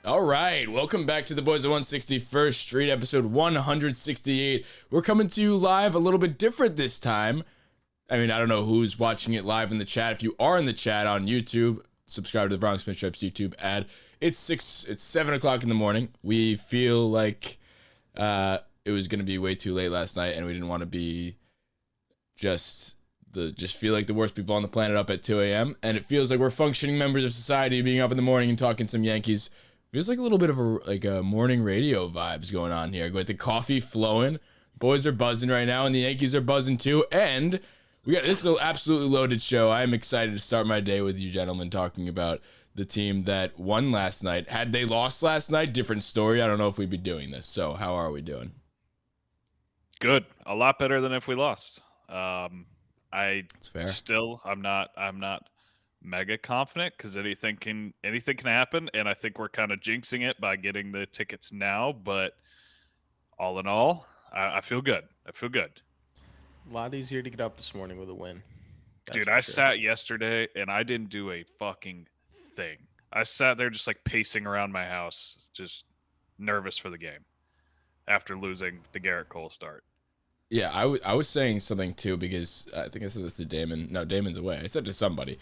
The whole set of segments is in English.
All right, welcome back to the Boys of 161st Street, episode 168. We're coming to you live a little bit different this time. I mean, I don't know who's watching it live in the chat. If you are in the chat on YouTube, subscribe to the Bronx Pinstripes YouTube ad. It's 7 o'clock in the morning. We feel like it was going to be way too late last night, and we didn't want to be just feel like the worst people on the planet up at 2 a.m. And it feels like we're functioning members of society, being up in the morning and talking some Yankees. Feels like a little bit of a morning radio vibes going on here. With the coffee flowing, boys are buzzing right now, and the Yankees are buzzing too. And this is an absolutely loaded show. I am excited to start my day with you gentlemen talking about the team that won last night. Had they lost last night, different story. I don't know if we'd be doing this. So how are we doing? Good. A lot better than if we lost. I'm not mega confident because anything can happen, and I think we're kind of jinxing it by getting the tickets now. But all in all, I feel good. A lot easier to get up this morning with a win. Dude, I sat yesterday and I didn't do a fucking thing. I sat there just like pacing around my house, just nervous for the game after losing the Garrett Cole start. Yeah, I was saying something too, because I think I said this to Damon. No, Damon's away. I said to somebody.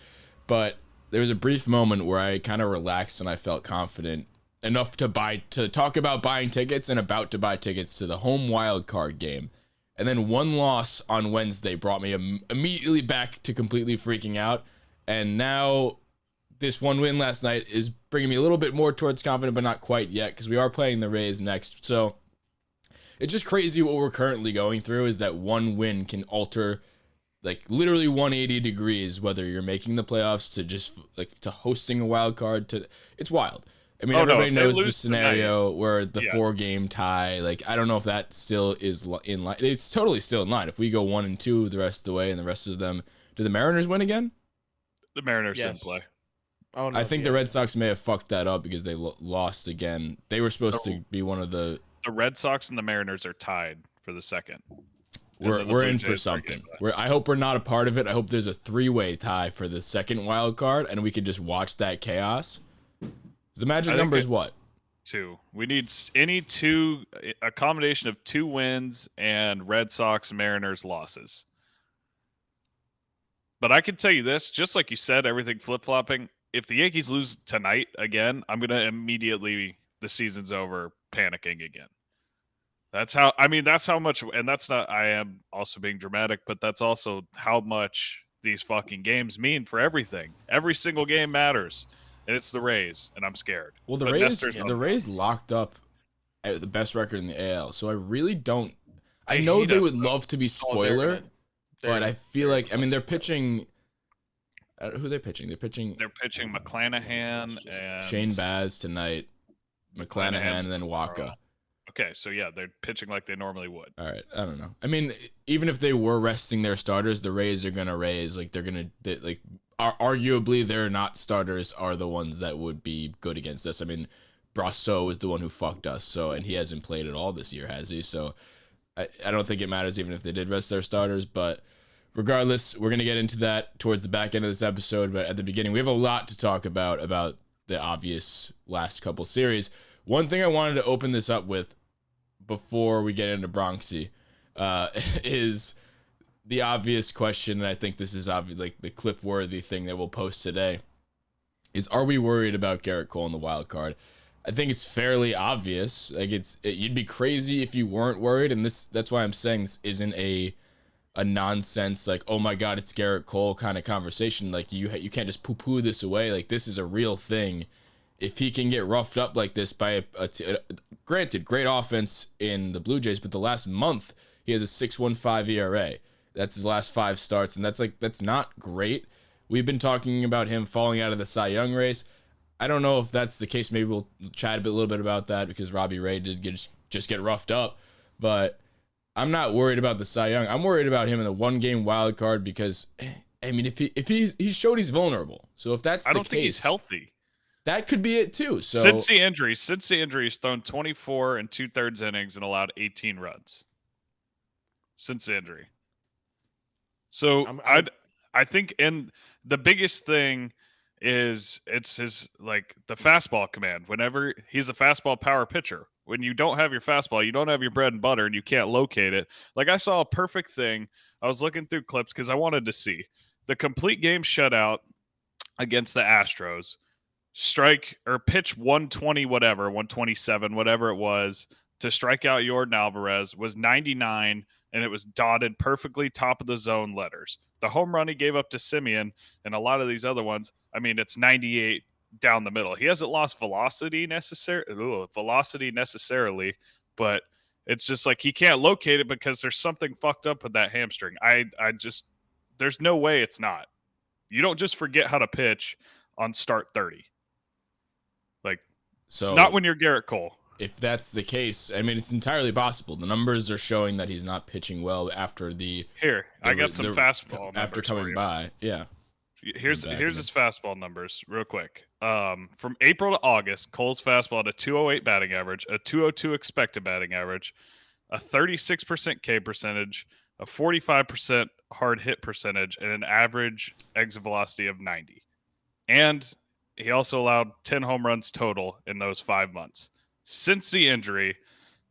But there was a brief moment where I kind of relaxed and I felt confident enough to talk about buying tickets and about to buy tickets to the home wild card game. And then one loss on Wednesday brought me immediately back to completely freaking out. And now this one win last night is bringing me a little bit more towards confident, but not quite yet, because we are playing the Rays next. So it's just crazy what we're currently going through, is that one win can alter like literally 180 degrees, whether you're making the playoffs to just like to hosting a wild card. It's wild. I mean, everybody knows the scenario where the 4-game tie. Like, I don't know if that still is in line. It's totally still in line. If we go 1-2 the rest of the way, and the rest of them, do the Mariners win again? The Mariners didn't play. Oh, no, I think the Red Sox may have fucked that up because they lost again. They were supposed to be one of the. The Red Sox and the Mariners are tied for the second. We're in for something. I hope we're not a part of it. I hope there's a 3-way tie for the second wild card, and we could just watch that chaos. The magic number is what? 2. We need a combination of 2 wins and Red Sox Mariners losses. But I can tell you this, just like you said, everything flip-flopping. If the Yankees lose tonight again, I'm gonna immediately, the season's over, panicking again. That's how much, and that's not, I am also being dramatic, but that's also how much these fucking games mean for everything. Every single game matters, and it's the Rays, and I'm scared. Well, the Rays locked up at the best record in the AL, so I really don't. I know they would love to be spoiler, but I feel like, I mean, they're pitching. Who are they pitching? They're pitching McClanahan and Shane Baz tonight, McClanahan, and then Waka. Okay, so yeah, they're pitching like they normally would. All right, I don't know. I mean, even if they were resting their starters, the Rays are gonna raise. Like arguably their not starters are the ones that would be good against us. I mean, Brasso is the one who fucked us, and he hasn't played at all this year, has he? So I don't think it matters even if they did rest their starters. But regardless, we're gonna get into that towards the back end of this episode. But at the beginning, we have a lot to talk about the obvious last couple series. One thing I wanted to open this up with before we get into Bronxy is the obvious question, and I think this is obvious, like the clip-worthy thing that we'll post today, is, are we worried about Garrett Cole in the wild card? I think it's fairly obvious. Like you'd be crazy if you weren't worried, and that's why I'm saying this isn't a nonsense, like, oh my god, it's Garrett Cole kind of conversation. Like you can't just poo-poo this away. Like, this is a real thing. If he can get roughed up like this by granted, great offense in the Blue Jays, but the last month he has a 6.15 ERA. That's his last 5 starts, and that's not great. We've been talking about him falling out of the Cy Young race. I don't know if that's the case. Maybe we'll chat a little bit about that, because Robbie Ray did just get roughed up. But I'm not worried about the Cy Young. I'm worried about him in the 1-game wild card, because I mean, if he showed he's vulnerable. So if that's the case, I don't think he's healthy. That could be it too. So since the injury, he's thrown 24 2/3 innings and allowed 18 runs. Since the injury. So I think, and the biggest thing is it's his like the fastball command. Whenever he's a fastball power pitcher, when you don't have your fastball, you don't have your bread and butter, and you can't locate it. Like I saw a perfect thing. I was looking through clips because I wanted to see the complete game shutout against the Astros. Strike or pitch 120, whatever, 127, whatever it was, to strike out Jordan Alvarez was 99, and it was dotted perfectly top of the zone letters. The home run he gave up to Simeon and a lot of these other ones, I mean, it's 98 down the middle. He hasn't lost velocity necessarily, but it's just like he can't locate it because there's something fucked up with that hamstring. I just there's no way it's not. You don't just forget how to pitch on start 30. Like, So not when you're Garrett Cole. if that's the case, I mean, it's entirely possible. The numbers are showing that he's not pitching well after Here, I got some fastball after numbers for coming you. by. Yeah. Here's back his fastball numbers real quick. From April to August, Cole's fastball had a 208 batting average, a 202 expected batting average, a 36% K percentage, a 45% hard hit percentage, and an average exit velocity of 90. And he also allowed 10 home runs total in those 5 months. Since the injury,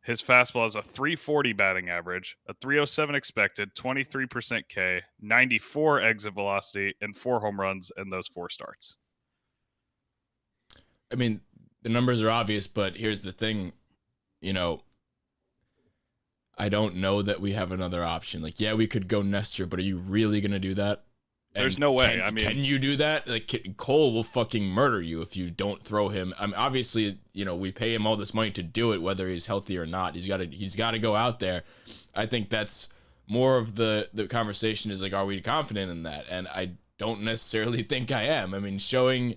his fastball has a 340 batting average, a 307 expected, 23% K, 94 exit velocity, and 4 home runs in those 4 starts. I mean, the numbers are obvious, but here's the thing, I don't know that we have another option. Like, yeah, we could go Nestor, but are you really going to do that? There's no way. Can you do that? Like, Cole will fucking murder you if you don't throw him. I mean, obviously, we pay him all this money to do it, whether he's healthy or not. He's got to go out there. I think that's more of the conversation is like, are we confident in that? And I don't necessarily think I am. I mean, showing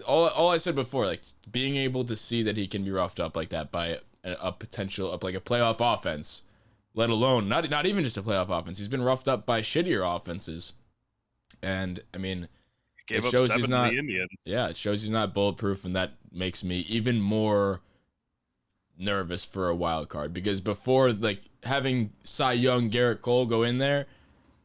all I said before, like being able to see that he can be roughed up like that by a potential like a playoff offense, let alone not even just a playoff offense. He's been roughed up by shittier offenses. And I mean, it shows he's not. Yeah, it shows he's not bulletproof, and that makes me even more nervous for a wild card because before, like having Cy Young, Garrett Cole go in there,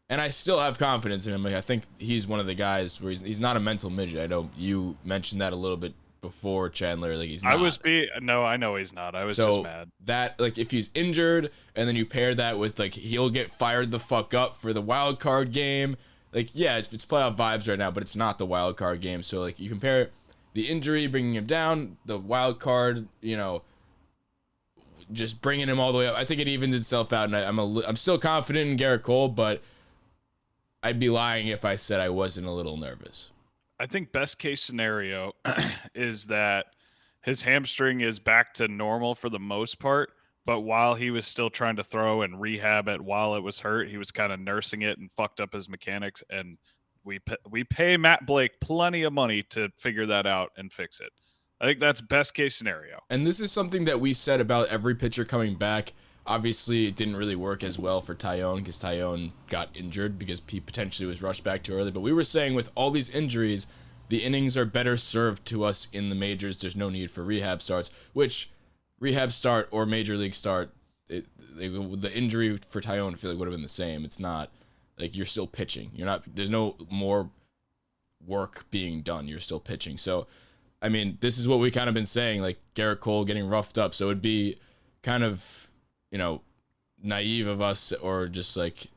and I still have confidence in him. Like I think he's one of the guys where he's not a mental midget. I know you mentioned that a little bit before, Chandler. Like he's not. I know he's not. I was just mad that like if he's injured, and then you pair that with like he'll get fired the fuck up for the wild card game. Like, yeah, it's playoff vibes right now, but it's not the wild card game. So, like, you compare the injury, bringing him down, the wild card, just bringing him all the way up. I think it evened itself out, and I'm still confident in Garrett Cole, but I'd be lying if I said I wasn't a little nervous. I think best case scenario is that his hamstring is back to normal for the most part. But while he was still trying to throw and rehab it while it was hurt, he was kind of nursing it and fucked up his mechanics. And we pay Matt Blake plenty of money to figure that out and fix it. I think that's best case scenario. And this is something that we said about every pitcher coming back. Obviously, it didn't really work as well for Tyone because Tyone got injured because he potentially was rushed back too early. But we were saying with all these injuries, the innings are better served to us in the majors. There's no need for rehab starts, which rehab start or major league start, the injury for Tyone I feel like would have been the same. It's not like you're still pitching. There's no more work being done. You're still pitching. So, I mean, this is what we kind of been saying, like Garrett Cole getting roughed up. So it'd be kind of, naive of us or just like,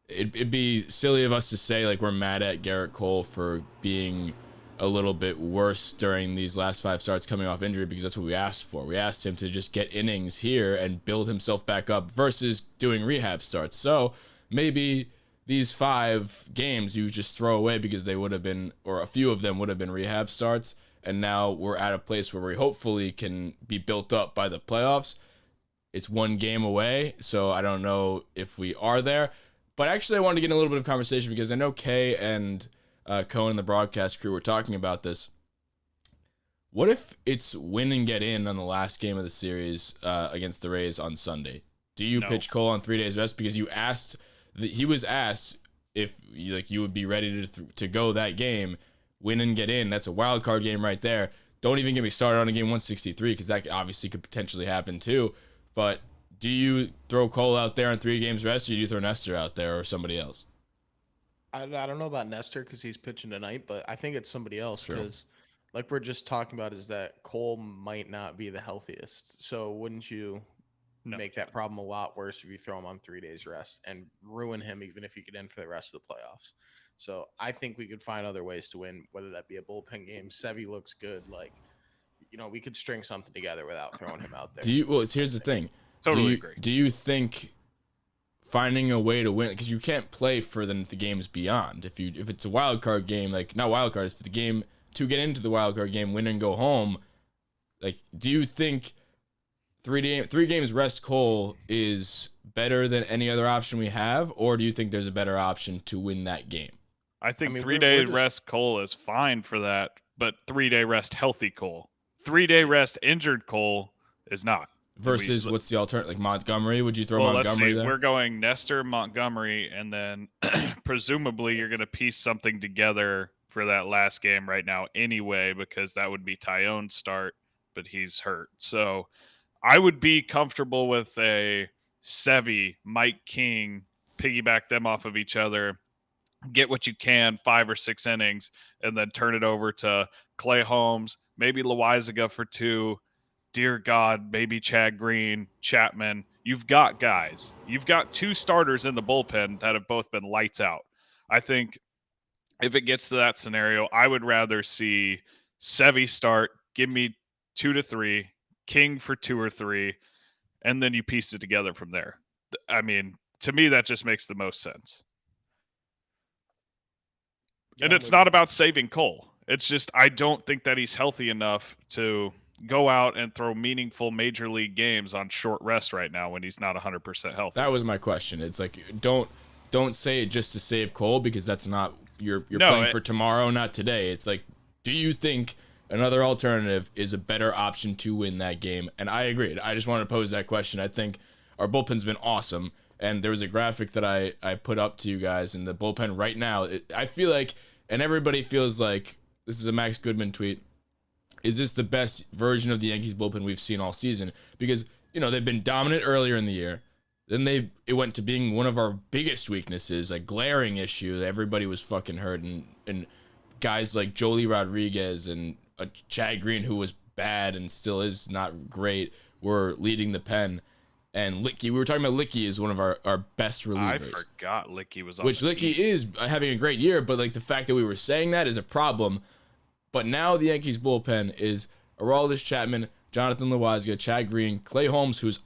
it'd be silly of us to say like we're mad at Garrett Cole for being a little bit worse during these last 5 starts coming off injury because that's what we asked for. We asked him to just get innings here and build himself back up versus doing rehab starts. So maybe these 5 games you just throw away because they would have been, or a few of them would have been rehab starts. And now we're at a place where we hopefully can be built up by the playoffs. It's 1 game away, so I don't know if we are there. But actually I wanted to get in a little bit of conversation because I know Kay and Cohen and the broadcast crew were talking about this. What if it's win and get in on the last game of the series against the Rays on Sunday? Do you pitch Cole on 3 days rest? Because he was asked if you would be ready to go that game, win and get in. That's a wild card game right there. Don't even get me started on a game 163 because that obviously could potentially happen too. But do you throw Cole out there on 3 games rest, or do you throw Nestor out there or somebody else? I don't know about Nestor because he's pitching tonight, but I think it's somebody else true. because, like we're just talking about, is that Cole might not be the healthiest. So wouldn't you No. make that problem a lot worse if you throw him on 3 days rest and ruin him even if you get in for the rest of the playoffs? So I think we could find other ways to win, whether that be a bullpen game. Sevy looks good. Like, we could string something together without throwing him out there. Here's the thing. Totally agree. Do you think finding a way to win, because you can't play for the games beyond. If it's a wild card game, like not wild card, if the game to get into the wild card game, win and go home, like do you think three games rest Cole is better than any other option we have, or do you think there's a better option to win that game? I think mean, 3 we're day just- rest Cole is fine for that, but 3 day rest healthy Cole. 3 day rest injured Cole is not. Versus what's the alternative? Like Montgomery? Would you throw Well, Montgomery there? We're going Nestor, Montgomery, and then presumably you're going to piece something together for that last game right now anyway, because that would be Tyone's start, but he's hurt. So I would be comfortable with a Sevy, Mike King, piggyback them off of each other, get what you can, 5 or 6 innings, and then turn it over to Clay Holmes, maybe Loizaga for 2. Dear God, maybe Chad Green, Chapman. You've got guys. You've got 2 starters in the bullpen that have both been lights out. I think if it gets to that scenario, I would rather see Sevy start, give me 2 to 3, King for 2 or 3, and then you piece it together from there. I mean, to me, that just makes the most sense. And it's not about saving Cole. It's just I don't think that he's healthy enough to go out and throw meaningful major league games on short rest right now when he's not 100% healthy. That was my question. It's like don't say it just to save Cole, because that's not you're playing for tomorrow, not today. It's like, do you think another alternative is a better option to win that game? And I agree. I just wanted to pose that question. I think our bullpen's been awesome, and there was a graphic that I put up to you guys, and the bullpen right now, I feel like, and everybody feels like, this is a Max Goodman tweet, is this the best version of the Yankees bullpen we've seen all season? Because, they've been dominant earlier in the year. Then it went to being one of our biggest weaknesses, a glaring issue. Everybody was fucking hurt. And guys like Jolie Rodriguez and Chad Green, who was bad and still is not great, were leading the pen. And Licky, we were talking about Licky is one of our best relievers. I forgot Licky was on Which the Licky team. is having a great year, but like the fact that we were saying that is a problem. But now the Yankees bullpen is Aroldis Chapman, Jonathan Loizaga, Chad Green, Clay Holmes, who's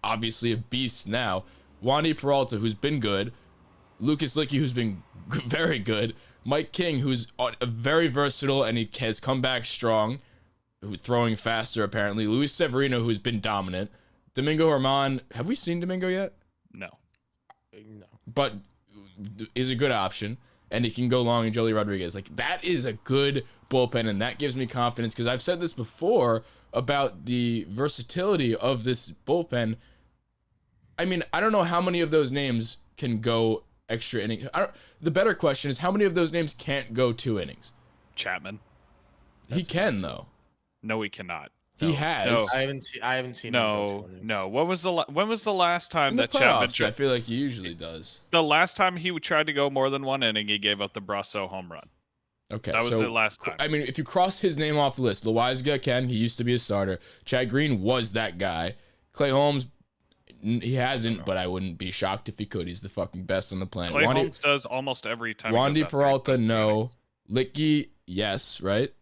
obviously a beast now, Wandy Peralta, who's been good, Lucas Licky, who's been very good, Mike King, who's very versatile and he has come back strong, who's throwing faster apparently, Luis Severino, who's been dominant, Domingo Germán. Have we seen Domingo yet? No. But is a good option, and he can go long in Jolie Rodriguez. Like, that is a good bullpen, and that gives me confidence, because I've said this before about the versatility of this bullpen. I mean, I don't know how many of those names can go extra innings. The better question is, how many of those names can't go 2 innings? Chapman. He can, though. No, he cannot. He has. No. I haven't seen. No, no. When was the last time In the that Chapman? playoffs, I feel like he usually does. The last time he tried to go more than 1 inning, he gave up the Brasso home run. Okay, That was so, the last time. I mean, if you cross his name off the list, Loizaga can. He used to be a starter. Chad Green was that guy. Clay Holmes, he hasn't, but I wouldn't be shocked if he could. He's the fucking best on the planet. Clay Holmes does almost every time. Wandy Peralta, no. Licky, yes, right?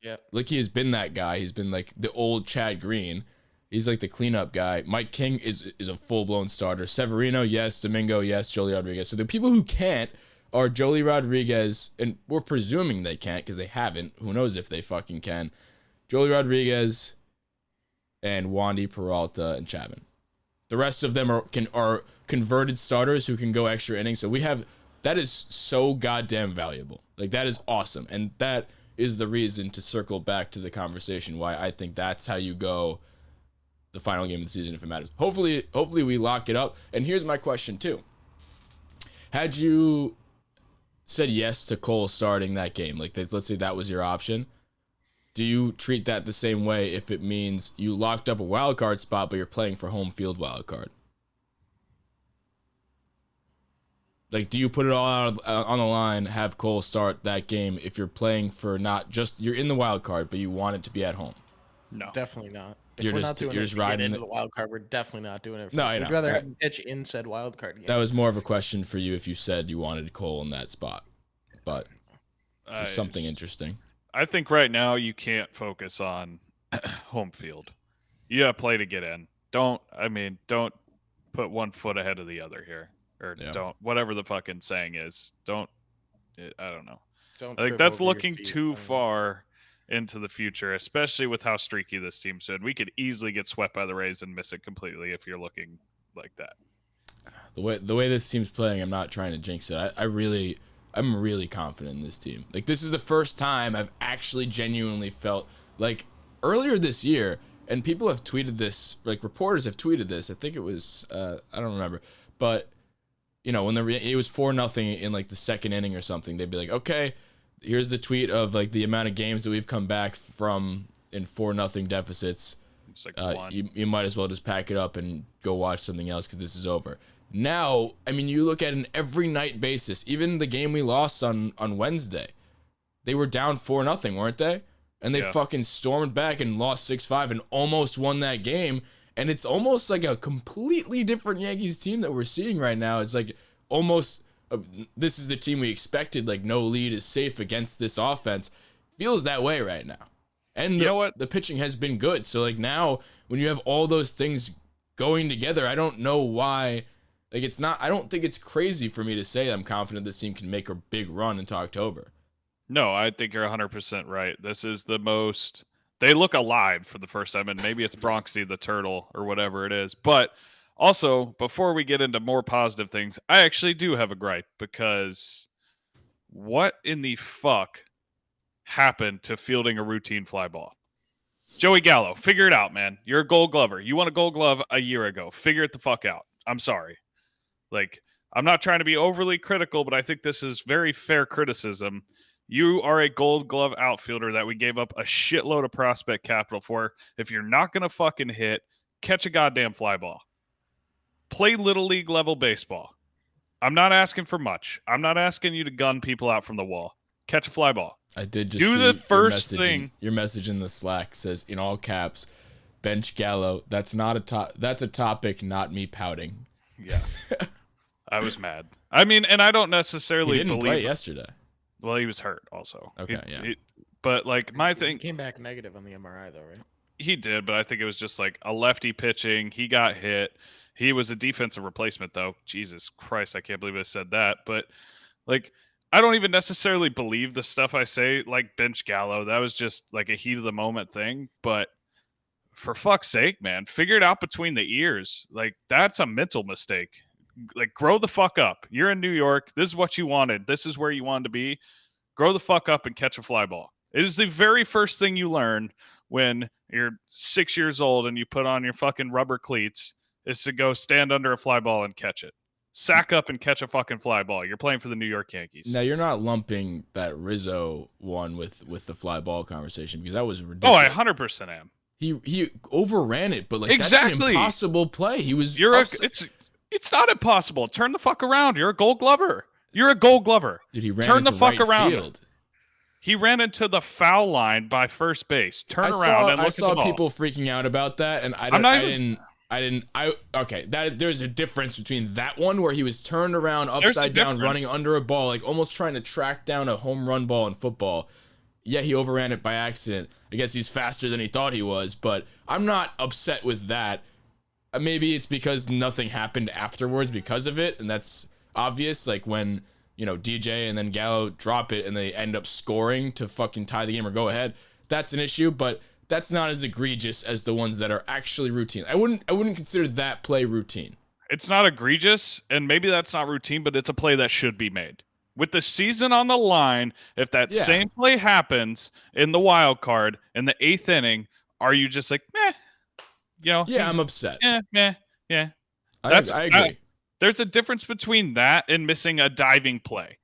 Yeah. Licky has been that guy. He's been like the old Chad Green. He's like the cleanup guy. Mike King is a full-blown starter. Severino, yes. Domingo, yes. Jolie Rodriguez. So the people who can't are Jolie Rodriguez, and we're presuming they can't because they haven't. Who knows if they fucking can. Jolie Rodriguez and Wandy Peralta and Chapman. The rest of them are converted starters who can go extra innings. So that is so goddamn valuable. Like, that is awesome. And that is the reason, to circle back to the conversation, why I think that's how you go the final game of the season if it matters. Hopefully we lock it up. And here's my question too. Had you said yes to Cole starting that game, like let's say that was your option, do you treat that the same way if it means you locked up a wild card spot but you're playing for home field wild card? Like, do you put it all out on the line, have Cole start that game if you're playing for not just you're in the wild card, but you want it to be at home? No. Definitely not. If You're we're just- not doing you're it just to get riding into the- the wild card, we're definitely not doing it. No, I We'd know. rather have him pitch in said wild card game. That was more of a question for you if you said you wanted Cole in that spot, but just something interesting. I think right now you can't focus on home field. You got to play to get in. Don't put one foot ahead of the other here, or Yeah. don't, whatever the fucking saying is. I don't know. Don't I think trip that's over your looking feet. too far into the future, especially with how streaky this team's been. We could easily get swept by the Rays and miss it completely if you're looking like that. The way this team's playing, I'm not trying to jinx it. I'm really confident in this team. Like, this is the first time I've actually genuinely felt like earlier this year, and people have tweeted this, like reporters have tweeted this. I think it was I don't remember, but you know, when it was 4-0 in like the second inning or something, they'd be like, okay, here's the tweet of like the amount of games that we've come back from in 4-0 deficits. It's like You might as well just pack it up and go watch something else because this is over. Now, I mean, you look at an every night basis. Even the game we lost on Wednesday, they were down 4-0, weren't they? And they fucking stormed back and lost 6-5 and almost won that game. And it's almost like a completely different Yankees team that we're seeing right now. It's like almost this is the team we expected. Like, no lead is safe against this offense. Feels that way right now. And you know what? The pitching has been good. So like now when you have all those things going together, I don't know why. Like, it's not, I don't think it's crazy for me to say I'm confident this team can make a big run into October. No, I think you're 100% right. This is the most. They look alive for the first time, and maybe it's Bronxy the turtle or whatever it is. But also, before we get into more positive things, I actually do have a gripe because what in the fuck happened to fielding a routine fly ball? Joey Gallo, figure it out, man. You're a Gold Glover. You won a Gold Glove a year ago. Figure it the fuck out. I'm sorry. Like, I'm not trying to be overly critical, but I think this is very fair criticism. You are a Gold Glove outfielder that we gave up a shitload of prospect capital for. If you're not going to fucking hit, catch a goddamn fly ball. Play Little League level baseball. I'm not asking for much. I'm not asking you to gun people out from the wall. Catch a fly ball. I did just do see the first thing. Your message in the Slack says in all caps, bench Gallo. That's a topic, not me pouting. Yeah. I was mad. I mean, and I don't necessarily He didn't believe play yesterday. Well, he was hurt also. Okay, yeah. But like my thing, He came back negative on the MRI though, right? he did, but I think it was just like a lefty pitching. He got hit. He was a defensive replacement though. Jesus Christ, I can't believe I said that. But like, I don't even necessarily believe the stuff I say, like bench Gallo. That was just like a heat of the moment thing. But for fuck's sake, man, figure it out between the ears. Like, that's a mental mistake. Like, grow the fuck up. You're in New York. This is what you wanted. This is where you wanted to be. Grow the fuck up and catch a fly ball. It is the very first thing you learn when you're 6 years old and you put on your fucking rubber cleats is to go stand under a fly ball and catch it. Sack up and catch a fucking fly ball. You're playing for the New York Yankees. Now, you're not lumping that Rizzo one with the fly ball conversation because that was Oh, ridiculous. I 100% am. He overran it, but like Exactly. that's an impossible play. He was It's not impossible. Turn the fuck around. You're a Gold Glover. You're a Gold Glover. Dude, he ran Turn into the fuck right around. field. He ran into the foul line by first base. Turn around and look I at the saw ball. people freaking out about that, and there's a difference between that one where he was turned around upside down, running under a ball, like almost trying to track down a home run ball in football. Yeah, he overran it by accident. I guess he's faster than he thought he was, but I'm not upset with that. Maybe it's because nothing happened afterwards because of it, and that's obvious. Like when, DJ and then Gallo drop it and they end up scoring to fucking tie the game or go ahead. That's an issue, but that's not as egregious as the ones that are actually routine. I wouldn't consider that play routine. It's not egregious, and maybe that's not routine, but it's a play that should be made. With the season on the line, if that same play happens in the wild card in the 8th inning, are you just like, meh? Yeah, I'm upset. Yeah. I agree. There's a difference between that and missing a diving play.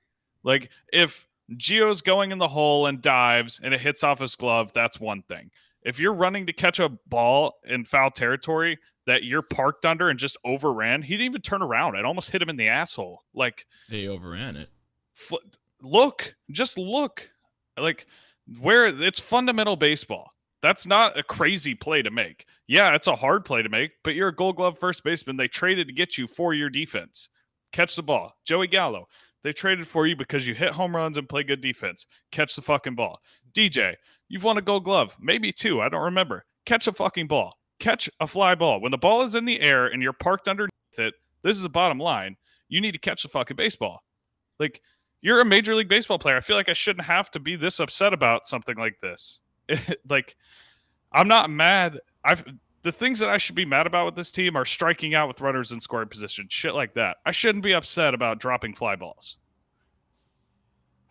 Like, if Gio's going in the hole and dives and it hits off his glove, that's one thing. If you're running to catch a ball in foul territory, that you're parked under and just overran. He didn't even turn around. It almost hit him in the asshole. Like, They overran it. just look. Like, where it's fundamental baseball. That's not a crazy play to make. Yeah, it's a hard play to make, but you're a Gold Glove first baseman. They traded to get you for your defense. Catch the ball. Joey Gallo. They traded for you because you hit home runs and play good defense. Catch the fucking ball. DJ, you've won a Gold Glove. Maybe 2. I don't remember. Catch a fucking ball. Catch a fly ball. When the ball is in the air and you're parked underneath it, this is the bottom line. You need to catch the fucking baseball. Like, you're a Major League Baseball player. I feel like I shouldn't have to be this upset about something like this. Like, I'm not mad. The things that I should be mad about with this team are striking out with runners in scoring position, shit like that. I shouldn't be upset about dropping fly balls.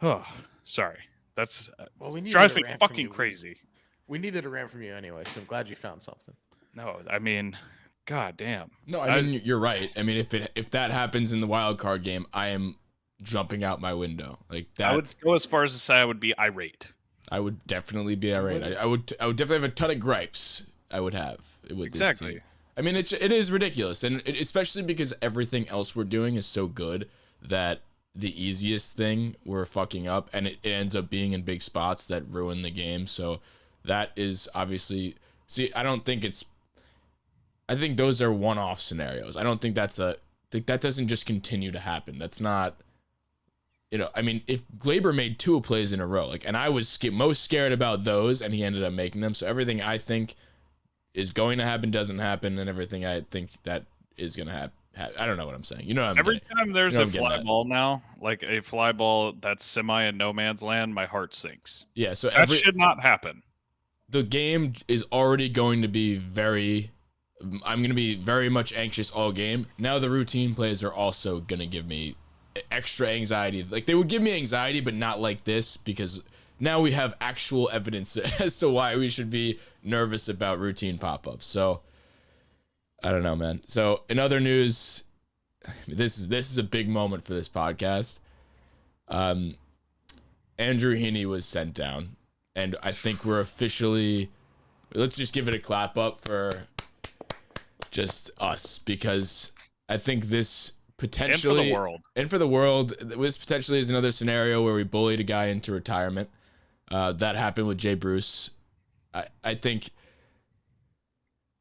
Oh, sorry. That's Well, we need drives me fucking crazy. We needed a rant from you anyway, so I'm glad you found something. No, I mean, god damn. No, I mean, you're right. I mean, if that happens in the wild card game, I am jumping out my window. Like that. I would go as far as to say I would be irate. I would definitely be irate. I would definitely have a ton of gripes. I would have with Exactly. this team. I mean, it is ridiculous, and especially because everything else we're doing is so good that the easiest thing we're fucking up, and it ends up being in big spots that ruin the game. So that is obviously. See, I think those are one-off scenarios. I don't think that doesn't just continue to happen. That's not. I mean, if Glaber made 2 plays in a row, and I was most scared about those, and he ended up making them. So everything I think is going to happen doesn't happen, and everything I think that is going to happen. I don't know what I'm saying. You know what I'm Every getting. time there's You know a what I'm getting fly at. ball now, like a fly ball that's semi in no man's land, my heart sinks. Yeah, so That should not happen. the game is already going to be I'm going to be very much anxious all game. Now the routine plays are also going to give me extra anxiety. Like, they would give me anxiety, but not like this, because now we have actual evidence as to why we should be nervous about routine pop-ups. So I don't know, man. So in other news, this is a big moment for this podcast. Andrew Heaney was sent down, and I think we're officially, let's just give it a clap up for just us, because I think this potentially, and for the world, this potentially is another scenario where we bullied a guy into retirement. That happened with Jay Bruce. I think,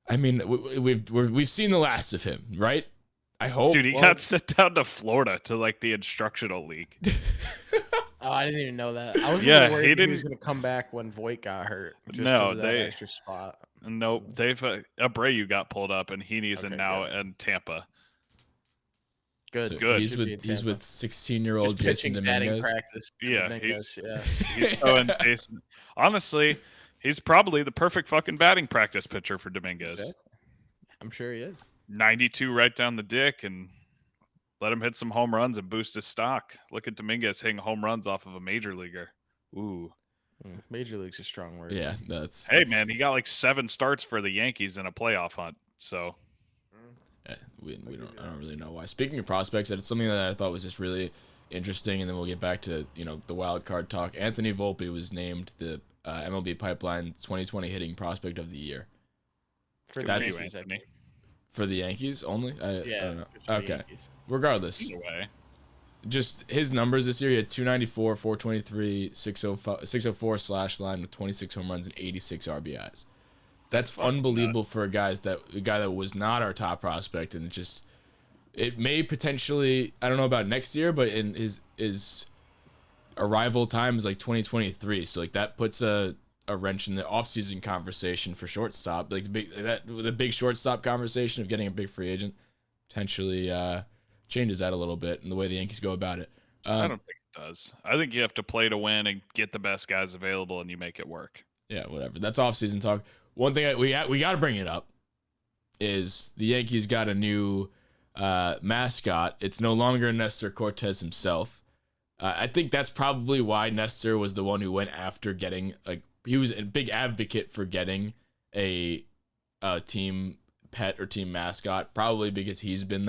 I mean, we've seen the last of him, right? I hope. Dude, he got sent down to Florida to like the instructional league. Oh, I didn't even know that. I was worried he was going to come back when Voit got hurt. Just No, of that extra spot. Nope, they've Abreu got pulled up, and Heaney's in Tampa. Good. Good. He's with 16-year-old Jason Dominguez. Practice. Yeah, Dominguez, he's throwing Jason. Honestly, he's probably the perfect fucking batting practice pitcher for Dominguez. Exactly. I'm sure he is. 92 right down the dick, and let him hit some home runs and boost his stock. Look at Dominguez hitting home runs off of a major leaguer. Ooh. Major league's a strong word. Yeah, man, he got like 7 starts for the Yankees in a playoff hunt. So I don't really know why. Speaking of prospects, that's something that I thought was just really interesting, and then we'll get back to the wild card talk. Anthony Volpe was named the MLB Pipeline 2020 hitting prospect of the year. For the Yankees, I think. For the Yankees only? I don't know. Okay. Yankees. Regardless. either way, Just his numbers this year, he had 294, 423, 604 slash line with 26 home runs and 86 RBIs. That's unbelievable for a guy that was not our top prospect, and it may potentially, I don't know about next year, but in his arrival time is like 2023. So like that puts a wrench in the offseason conversation for shortstop. Like the big shortstop conversation of getting a big free agent potentially changes that a little bit in the way the Yankees go about it. I don't think it does. I think you have to play to win and get the best guys available, and you make it work. Yeah, whatever. That's off-season talk. One thing we got to bring it up is the Yankees got a new mascot. It's no longer Nestor Cortez himself. I think that's probably why Nestor was the one who went after getting he was a big advocate for getting a team pet or team mascot, probably because he's been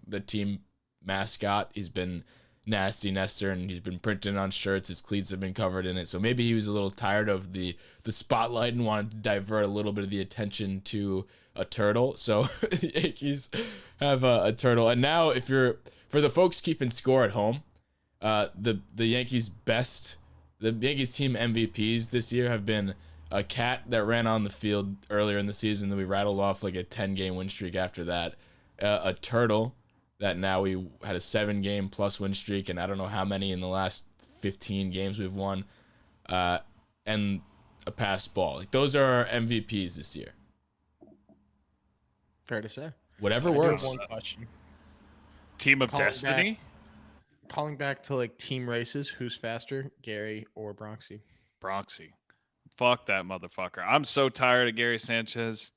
the team mascot. He's been nasty Nestor, and he's been printing on shirts. His cleats have been covered in it. So maybe he was a little tired of the spotlight and wanted to divert a little bit of the attention to a turtle. So the Yankees have a turtle. And now for the folks keeping score at home, the Yankees team MVPs this year have been a cat that ran on the field earlier in the season. Then we rattled off like a 10-game win streak after that. A turtle that now we had a 7-game plus win streak, and I don't know how many in the last 15 games we've won. And a passed ball. Like, those are our MVPs this year. Fair to say. Whatever I do works. have one question. Team of Calling Destiny. Calling back to like team races, who's faster, Gary or Bronxy? Bronxy. Fuck that motherfucker. I'm so tired of Gary Sanchez.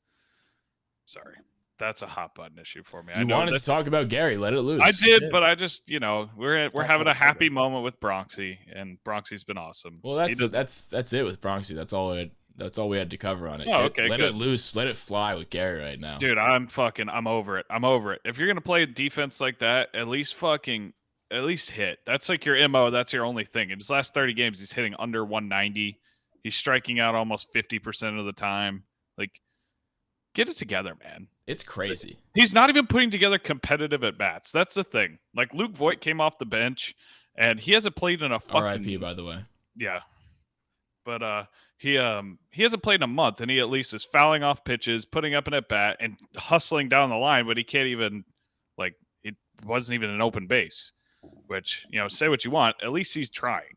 Sorry. That's a hot button issue for me. You wanted to talk about Gary. Let it loose. I did, but I just, we're having a happy about moment with Bronxy, and Bronxy's been awesome. Well, that's it with Bronxy. That's all we had to cover on it. Oh, okay, let good. it loose. Let it fly with Gary right now. Dude, I'm over it. I'm over it. If you're going to play defense like that, at least hit. That's like your MO. That's your only thing. In his last 30 games, he's hitting under 190. He's striking out almost 50% of the time. Like, get it together, man. It's crazy. He's not even putting together competitive at bats. That's the thing. Like, Luke Voigt came off the bench, and he hasn't played in a fucking. R.I.P. by the way. Yeah, but he hasn't played in a month, and he at least is fouling off pitches, putting up an at bat, and hustling down the line. But he can't even, like, it wasn't even an open base. Which, say what you want, at least he's trying.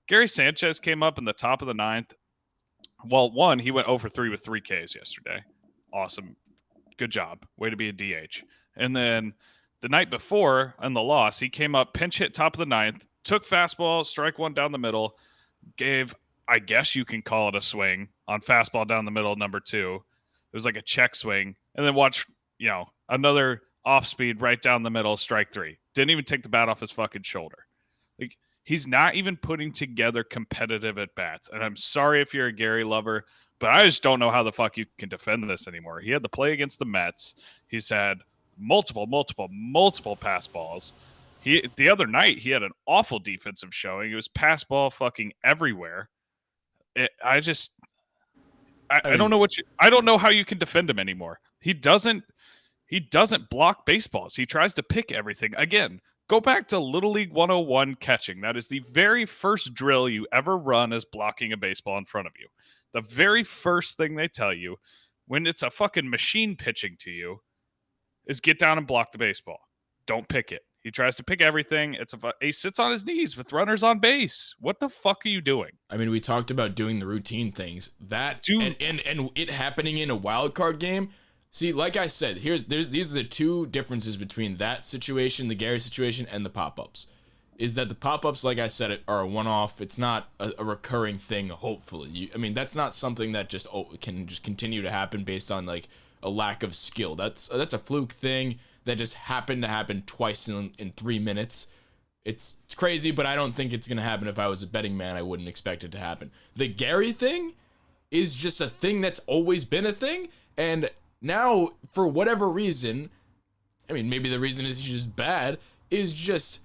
Gary Sanchez came up in the top of the ninth. Well, one, he went 0 for 3 with 3 Ks yesterday. Awesome. Good job. Way to be a DH. And then the night before, in the loss, he came up, pinch hit top of the ninth, took fastball, strike one down the middle, gave, I guess you can call it a swing, on fastball down the middle, number 2. It was like a check swing. And then watch, another off speed right down the middle, strike 3. Didn't even take the bat off his fucking shoulder. Like, he's not even putting together competitive at bats. And I'm sorry if you're a Gary lover, but I just don't know how the fuck you can defend this anymore. He had the play against the Mets. He's had multiple pass balls. The other night he had an awful defensive showing. It was pass ball fucking everywhere. I don't know I don't know how you can defend him anymore. He doesn't block baseballs. He tries to pick everything. Again, go back to Little League 101 catching. That is the very first drill you ever run as blocking a baseball in front of you. The very first thing they tell you when it's a fucking machine pitching to you is get down and block the baseball. Don't pick it. He tries to pick everything. He sits on his knees with runners on base. What the fuck are you doing? I mean, we talked about doing the routine things. And it happening in a wild card game. See, like I said, these are the two differences between that situation, the Gary situation, and the pop-ups. Is that the pop-ups, like I said, are a one-off. It's not a recurring thing, hopefully. That's not something that can just continue to happen based on, like, a lack of skill. That's a fluke thing that just happened to happen twice in 3 minutes. It's crazy, but I don't think it's going to happen. If I was a betting man, I wouldn't expect it to happen. The Gary thing is just a thing that's always been a thing, and now, for whatever reason, maybe the reason is he's just bad, is just...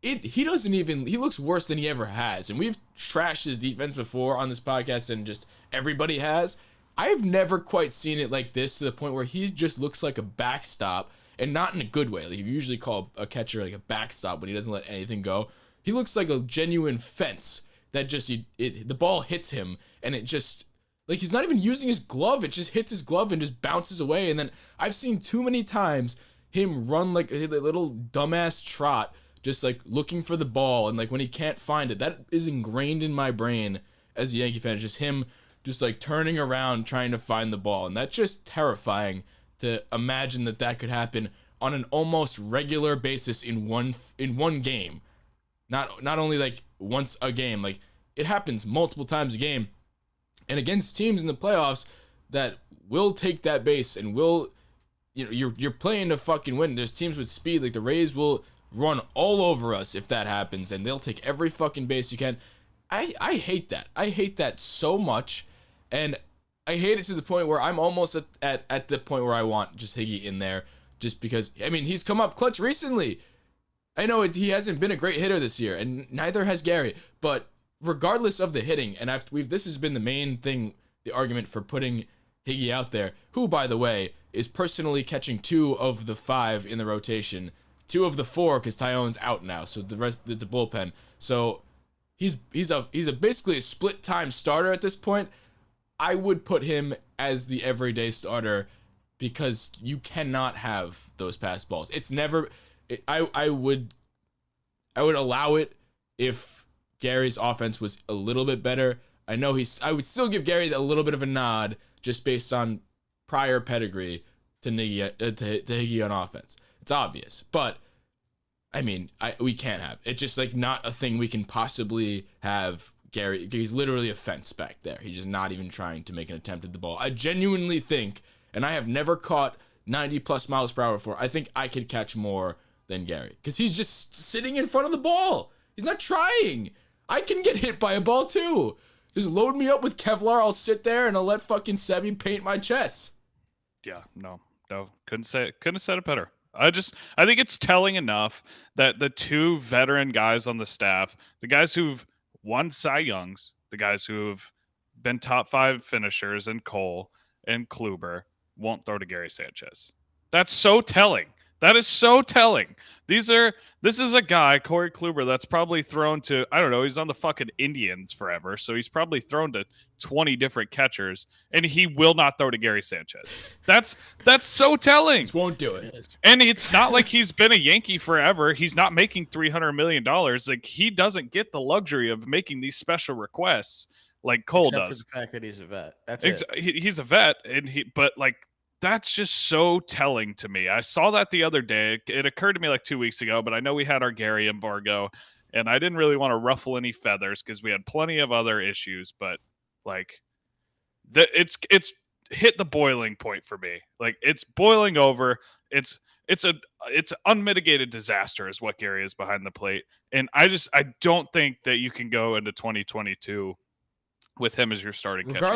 He looks worse than he ever has. And we've trashed his defense before on this podcast, and just everybody has. I've never quite seen it like this, to the point where he just looks like a backstop, and not in a good way. Like, you usually call a catcher like a backstop when he doesn't let anything go. He looks like a genuine fence that just, the ball hits him, and it just, like, he's not even using his glove. It just hits his glove and just bounces away. And then I've seen too many times him run like a little dumbass trot, just like looking for the ball, and like when he can't find it, that is ingrained in my brain as a Yankee fan. It's just him just like turning around trying to find the ball, and that's just terrifying to imagine that could happen on an almost regular basis in one game. Not only like once a game, like it happens multiple times a game, and against teams in the playoffs that will take that base and will, you're playing to fucking win. There's teams with speed, like the Rays will run all over us if that happens, and they'll take every fucking base you can. I hate that. I hate that so much, and I hate it to the point where I'm almost at the point where I want just Higgy in there, just because, he's come up clutch recently. I know he hasn't been a great hitter this year, and neither has Gary. But regardless of the hitting, and this has been the main thing, the argument for putting Higgy out there, who, by the way, is personally catching 2 of the 5 in the rotation, 2 of the 4 because Tyone's out now, so the rest it's a bullpen. So he's basically a split time starter at this point. I would put him as the everyday starter because you cannot have those pass balls. It's never. I would allow it if Gary's offense was a little bit better. I would still give Gary a little bit of a nod just based on prior pedigree to Higgy on offense. It's obvious, but I mean, we can't have it's just like not a thing we can possibly have. Gary, he's literally a fence back there. He's just not even trying to make an attempt at the ball. I genuinely think, and I have never caught 90 plus miles per hour before, I think I could catch more than Gary because he's just sitting in front of the ball. He's not trying. I can get hit by a ball too. Just load me up with Kevlar. I'll sit there and I'll let fucking Sebi paint my chest. Yeah, no, couldn't have said it better. I think it's telling enough that the 2 veteran guys on the staff, the guys who've won Cy Youngs, the guys who've been top 5 finishers in Cole and Kluber, won't throw to Gary Sanchez. That's so telling. That is so telling. This is a guy, Corey Kluber, that's probably thrown to, I don't know, he's on the fucking Indians forever, so he's probably thrown to 20 different catchers, and he will not throw to Gary Sanchez. That's so telling. Just won't do it. And it's not like he's been a Yankee forever. He's not making $300 million. Like, he doesn't get the luxury of making these special requests like Cole Except does. for the fact that he's a vet. That's it. He's a vet, but like, that's just so telling to me. I saw that the other day. It occurred to me like 2 weeks ago, but I know we had our Gary embargo, and I didn't really want to ruffle any feathers because we had plenty of other issues. But like, it's hit the boiling point for me. Like, it's boiling over. It's unmitigated disaster is what Gary is behind the plate, and I don't think that you can go into 2022 with him as your starting catcher.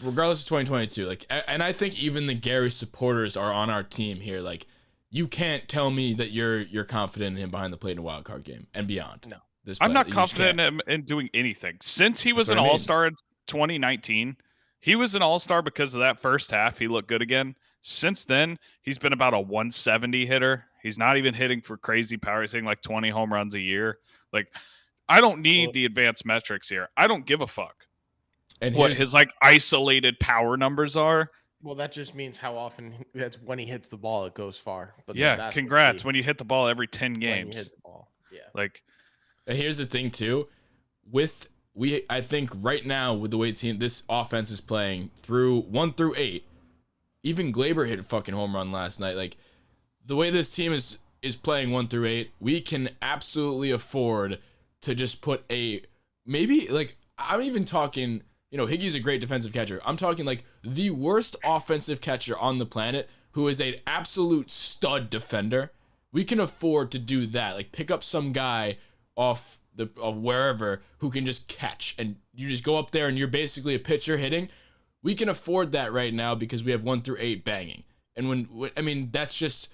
Regardless of 2022, like, and I think even the Gary supporters are on our team here. Like, you can't tell me that you're confident in him behind the plate in a wild card game and beyond. No, I'm not confident in him in doing anything. Since he was an all-star in 2019, he was an all-star because of that first half. He looked good again. Since then, he's been about a 170 hitter. He's not even hitting for crazy power. He's hitting like 20 home runs a year. Like, I don't need the advanced metrics here. I don't give a fuck. And what his like isolated power numbers are. Well, that just means how often that's when he hits the ball, it goes far. But yeah, congrats when you hit the ball every 10 games. When you hit the ball. Yeah. Like, and here's the thing too, I think right now with the way this offense is playing through 1 through 8, even Glaber hit a fucking home run last night. Like, the way this team is playing 1 through 8, we can absolutely afford to just put maybe like I'm even talking. You know, Higgy's a great defensive catcher. I'm talking like the worst offensive catcher on the planet who is an absolute stud defender. We can afford to do that. Like, pick up some guy of wherever who can just catch, and you just go up there and you're basically a pitcher hitting. We can afford that right now because we have 1 through 8 banging. And I mean, that's just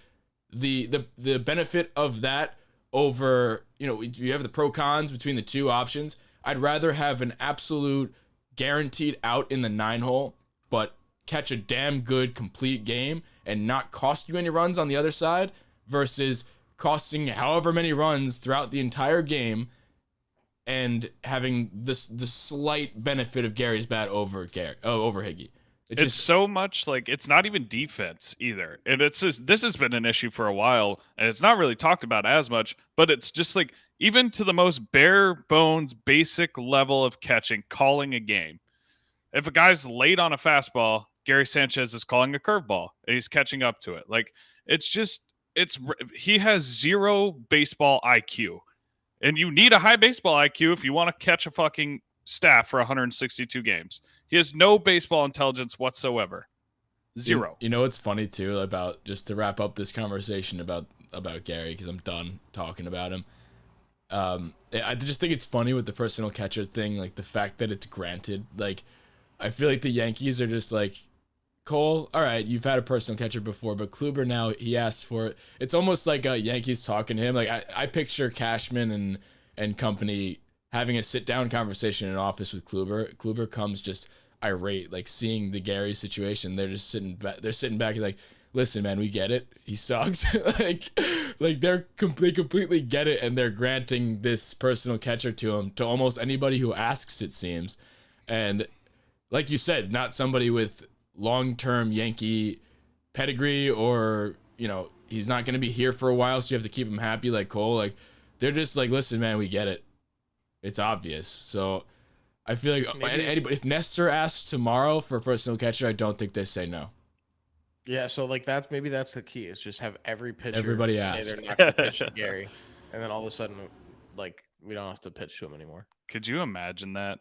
the benefit of that over, you know, you have the pro cons between the 2 options. I'd rather have an absolute guaranteed out in the 9 hole, but catch a damn good complete game and not cost you any runs on the other side versus costing however many runs throughout the entire game and having the slight benefit of Gary's bat over Higgy. It's so much like it's not even defense either. And this has been an issue for a while, and it's not really talked about as much, but it's just like even to the most bare bones, basic level of catching, calling a game. If a guy's late on a fastball, Gary Sanchez is calling a curveball, and he's catching up to it. Like, he has 0 baseball IQ. And you need a high baseball IQ if you want to catch a fucking staff for 162 games. He has no baseball intelligence whatsoever. 0. You know what's funny, too, about, just to wrap up this conversation about Gary, because I'm done talking about him. I just think it's funny with the personal catcher thing, like the fact that it's granted. Like, I feel like the Yankees are just like, Cole, all right, you've had a personal catcher before, but Kluber now, he asks for it. It's almost like Yankees talking to him. Like I picture Cashman and company having a sit-down conversation in an office with Kluber. Kluber comes just irate, like seeing the Gary situation. They're just sitting back. They're sitting back and like, listen, man, we get it. He sucks. like they completely get it, and they're granting this personal catcher to him, to almost anybody who asks, it seems. And like you said, not somebody with long-term Yankee pedigree, or, you know, he's not going to be here for a while, so you have to keep him happy like Cole. Like, they're just like, listen, man, we get it. It's obvious. So I feel like anybody, if Nestor asks tomorrow for a personal catcher, I don't think they say no. Yeah, so like that's the key, is just have every pitcher Everybody say ask. they're not going to pitch to Gary, and then all of a sudden, like, we don't have to pitch to him anymore. Could you imagine that?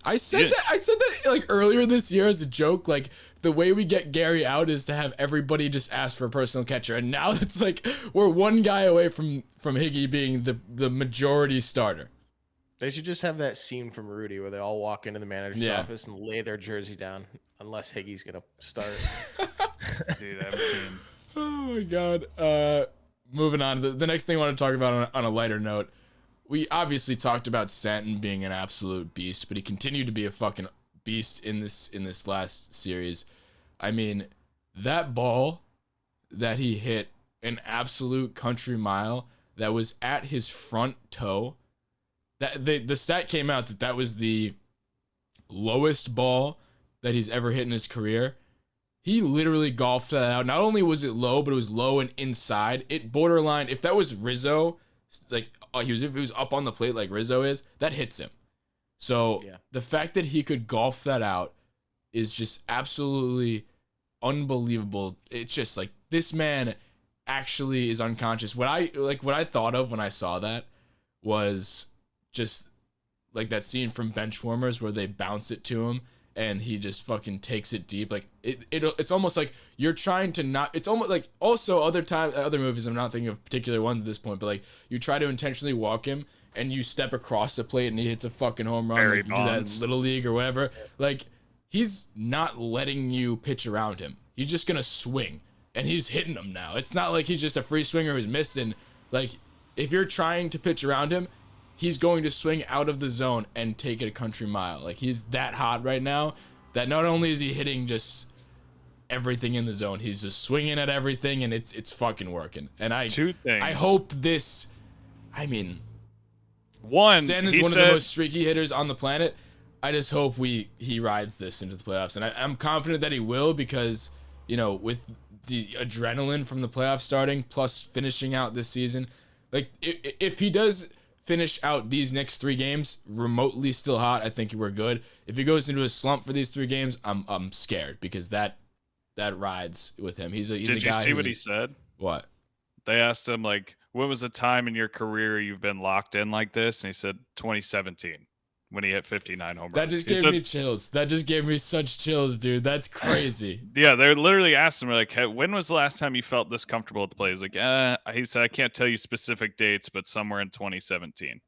I said that like earlier this year as a joke. Like, the way we get Gary out is to have everybody just ask for a personal catcher, and now it's like we're one guy away from Higgy being the majority starter. They should just have that scene from Rudy where they all walk into the manager's office and lay their jersey down, unless Higgy's gonna start. Dude, I mean, Oh my god. Moving on. The next thing I want to talk about on a lighter note. We obviously talked about Stanton being an absolute beast, but he continued to be a fucking beast in this last series. I mean, that ball that he hit, an absolute country mile that was at his front toe. That the stat came out that was the lowest ball that he's ever hit in his career. He literally golfed that out. Not only was it low, but it was low and inside. It borderline, if that was Rizzo, like, if he was up on the plate like Rizzo is, that hits him. So the fact that he could golf that out is just absolutely unbelievable. It's just like, this man actually is unconscious. What I thought of when I saw that was just like that scene from Benchwarmers where they bounce it to him and he just fucking takes it deep. Like it's almost like you're trying to not, it's almost like, also other movies, I'm not thinking of particular ones at this point, but like you try to intentionally walk him and you step across the plate and he hits a fucking home run. Like you do that in Little League or whatever. Like, he's not letting you pitch around him. He's just gonna swing and he's hitting them now. It's not like he's just a free swinger who's missing. Like, if you're trying to pitch around him, he's going to swing out of the zone and take it a country mile. Like, he's that hot right now that not only is he hitting just everything in the zone, he's just swinging at everything, and it's fucking working. And I hope this, I mean, Stanton's one of the most streaky hitters on the planet. I just hope he rides this into the playoffs, and I'm confident that he will, because, you know, with the adrenaline from the playoffs starting plus finishing out this season, like, if he does finish out these next 3 games remotely still hot, I think we're good. If he goes into a slump for these 3 games, I'm scared, because that rides with him. He's a guy. Did you see what he said? What? They asked him, like, when was the time in your career you've been locked in like this? And he said 2017, when he hit 59 home runs. That just gave me chills. That just gave me such chills, dude. That's crazy. Yeah, they literally asked him, like, hey, when was the last time you felt this comfortable at the plate? He's like, he said, I can't tell you specific dates, but somewhere in 2017.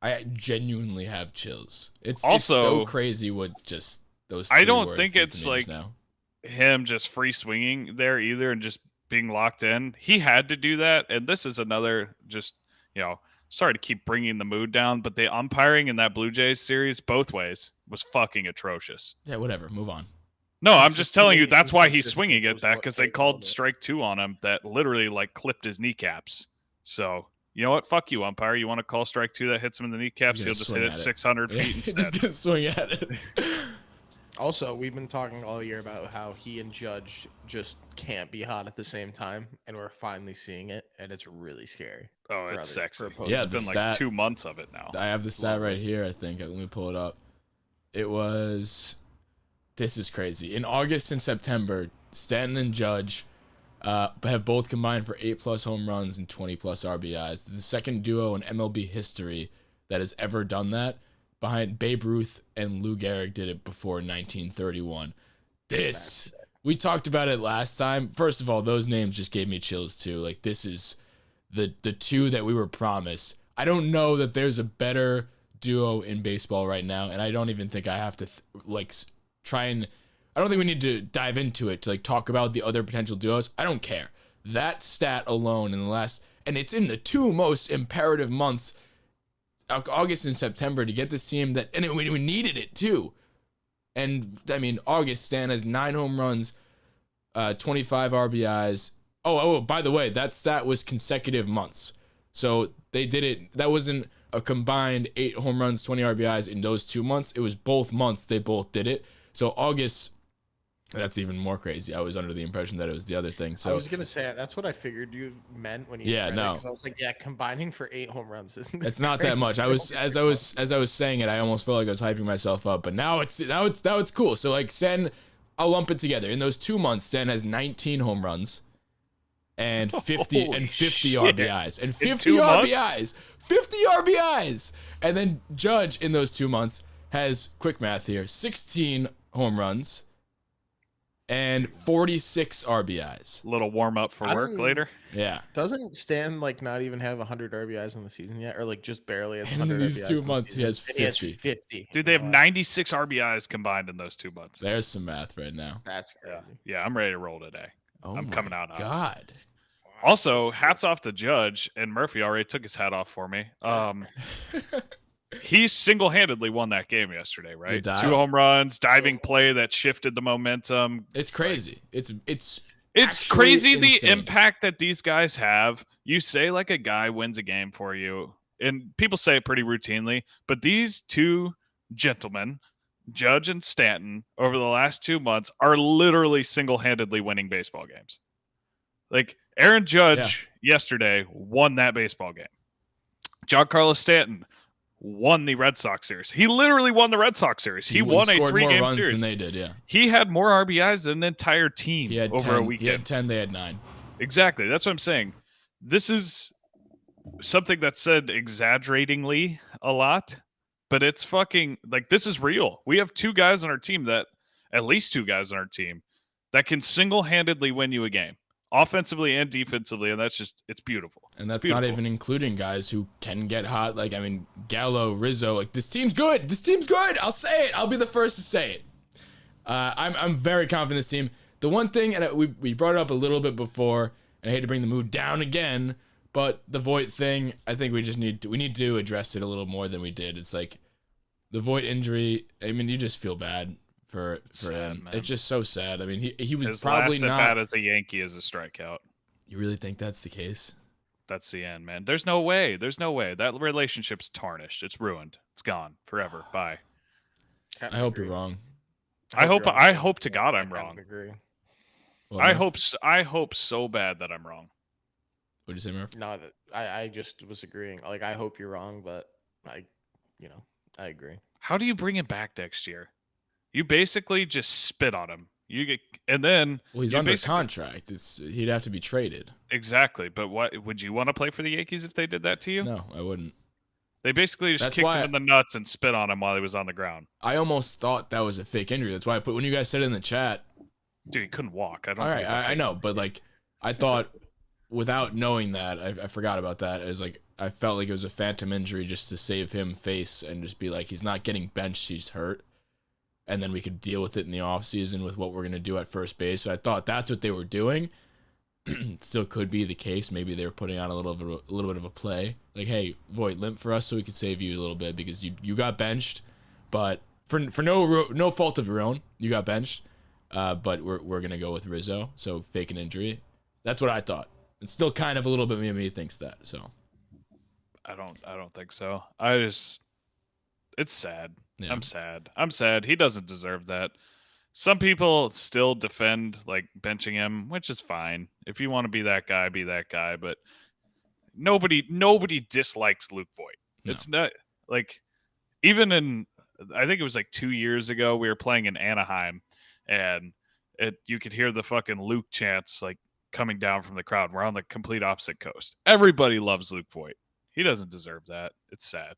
I genuinely have chills. It's so crazy what just those 3 I don't words think it's like now. Him just free swinging there either and just being locked in. He had to do that, and this is another, just, you know, sorry to keep bringing the mood down, but the umpiring in that Blue Jays series both ways was fucking atrocious. Yeah, whatever, move on. No, I'm just telling you, that's why he's swinging it back, because they called strike 2 on him that literally, like, clipped his kneecaps. So, you know what? Fuck you, umpire. You want to call strike 2 that hits him in the kneecaps? He'll just hit it 600 feet instead. He's gonna swing at it. Also, we've been talking all year about how he and Judge just can't be hot at the same time, and we're finally seeing it, and it's really scary. Oh, it's sexy. Yeah, it's been like 2 months of it now. I have the stat right here, I think. Let me pull it up. This is crazy. In August and September, Stanton and Judge have both combined for 8+ home runs and 20+ RBIs. It's the second duo in MLB history that has ever done that. Behind Babe Ruth and Lou Gehrig did it before 1931. We talked about it last time. First of all, those names just gave me chills too. Like, this is the 2 that we were promised. I don't know that there's a better duo in baseball right now, and I don't even think I have to try and. I don't think we need to dive into it to like talk about the other potential duos. I don't care. That stat alone in the last, and it's in the 2 most imperative months, August and September, to get this team that, and we needed it too. And I mean, August, Stan has 9 home runs, 25 RBIs. Oh, by the way, that stat was consecutive months. So they did it. That wasn't a combined 8 home runs, 20 RBIs in those 2 months. It was both months they both did it. So August, that's even more crazy. I was under the impression that it was the other thing. So I was gonna say that's what I figured you meant when you yeah, said no. it, 'cause I was like, yeah, combining for 8 home runs isn't. It's not that much. I was as I was saying it, I almost felt like I was hyping myself up. But now it's cool. So like Sen, I'll lump it together. In those 2 months, Sen has 19 home runs and 50 Holy and 50 shit. RBIs and 50 2 months? RBIs, 50 RBIs, and then Judge in those 2 months has, quick math here, 16 home runs and 46 RBIs. A little warm up for I work don't- later. Yeah. Doesn't Stan like not even have 100 RBIs in the season yet, or like just barely has And 100 in these RBIs 2 in the months, he has season? And 50. 50. Dude, they have Wow. 96 RBIs combined in those 2 months. There's some math right now. That's Yeah, crazy. yeah, I'm ready to roll today. Oh I'm my coming out hot. God. Also, hats off to Judge, and Murphy already took his hat off for me. He single-handedly won that game yesterday, right? dive? 2 home runs, diving play that shifted the momentum. It's crazy. It's It's actually crazy the insane. impact that these guys have. You say like a guy wins a game for you, and people say it pretty routinely, but these 2 gentlemen, Judge and Stanton, over the last 2 months are literally single-handedly winning baseball games. Like Aaron Judge yesterday won that baseball game. Giancarlo Stanton won the Red Sox series. He literally won the Red Sox series. He won a scored more 3-game runs series. than they did. Yeah. He had more RBIs than an entire team He had over 10, a He weekend. had 10. They had 9. Exactly. That's what I'm saying. This is something that's said exaggeratingly a lot, but it's fucking like this is real. We have 2 guys on our team that, at least 2 guys on our team, that can single-handedly win you a game, offensively and defensively, and that's just, it's beautiful. And It's that's not beautiful. even including guys who can get hot. Like, I mean, Gallo, Rizzo, like this team's good. This team's good. I'll say it. I'll be the first to say it. I'm very confident in this team. The one thing, and we brought it up a little bit before, and I hate to bring the mood down again, but the Voit thing, I think we just need to address it a little more than we did. It's like the Voit injury. I mean, you just feel bad for sad, him. man. It's just so sad. I mean, he was His probably last at not. bat as a Yankee is a strikeout. You really think that's the case? That's the end, man. There's no way. There's no way. That relationship's tarnished. It's ruined. It's gone forever. Bye. Kind I of hope agree. you're wrong. I hope. you're wrong, I too. hope to God I'm kind of wrong. agree. Well, I Murph, hope. I hope so bad that I'm wrong. What'd you say, Murph? No, that I just was agreeing. Like, I hope you're wrong, but I agree. How do you bring him back next year? You basically just spit on him. You get, and then Well, he's you under basically- contract. He'd have to be traded. Exactly. But what would you want to play for the Yankees if they did that to you? No, I wouldn't. They basically just That's kicked why- him in the nuts and spit on him while he was on the ground. I almost thought that was a fake injury. That's why I put when you guys said it in the chat. Dude, he couldn't walk. I don't. All think right, it's a I fake- know, but like I thought without knowing that, I forgot about that. It was like I felt like it was a phantom injury just to save him face and just be like he's not getting benched, he's hurt. And then we could deal with it in the offseason with what we're going to do at first base. So I thought that's what they were doing. Still could be the case. Maybe they were putting on a little bit of a play. Like, hey, Voit, limp for us so we could save you a little bit because you got benched, but for no fault of your own, you got benched. But we're gonna go with Rizzo, so fake an injury. That's what I thought. It's still kind of a little bit me thinks that. So I don't think so. It's sad. yeah. I'm sad. He doesn't deserve that. Some people still defend like benching him, which is fine. If you want to be that guy, be that guy. But nobody dislikes Luke Voit. No. It's not like even in I think it was like 2 years ago we were playing in Anaheim, and you could hear the fucking Luke chants like coming down from the crowd. We're on the complete opposite coast. Everybody loves Luke Voit. He doesn't deserve that. It's sad.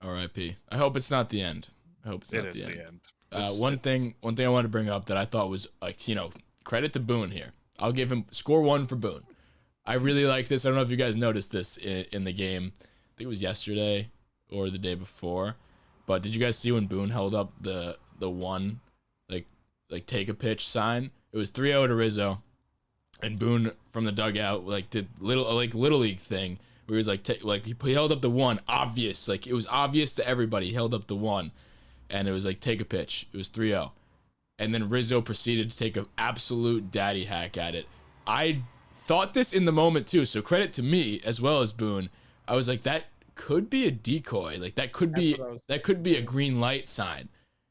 R.I.P. I hope it's not the end. I hope it's not It is the end. the end. It's- One thing I wanted to bring up that I thought was like, credit to Boone here. I'll give him score 1 for Boone. I really like this. I don't know if you guys noticed this in the game. I think it was yesterday or the day before. But did you guys see when Boone held up the one like take a pitch sign. It was 3-0 to Rizzo, and Boone from the dugout like did little league thing where he was like he held up the one, obvious, like it was obvious to everybody. He held up the one, and it was like take a pitch. It was 3-0, and then Rizzo proceeded to take an absolute daddy hack at it. I thought this in the moment too, so credit to me as well as Boone. I was like, that could be a decoy, like that could be a green light sign,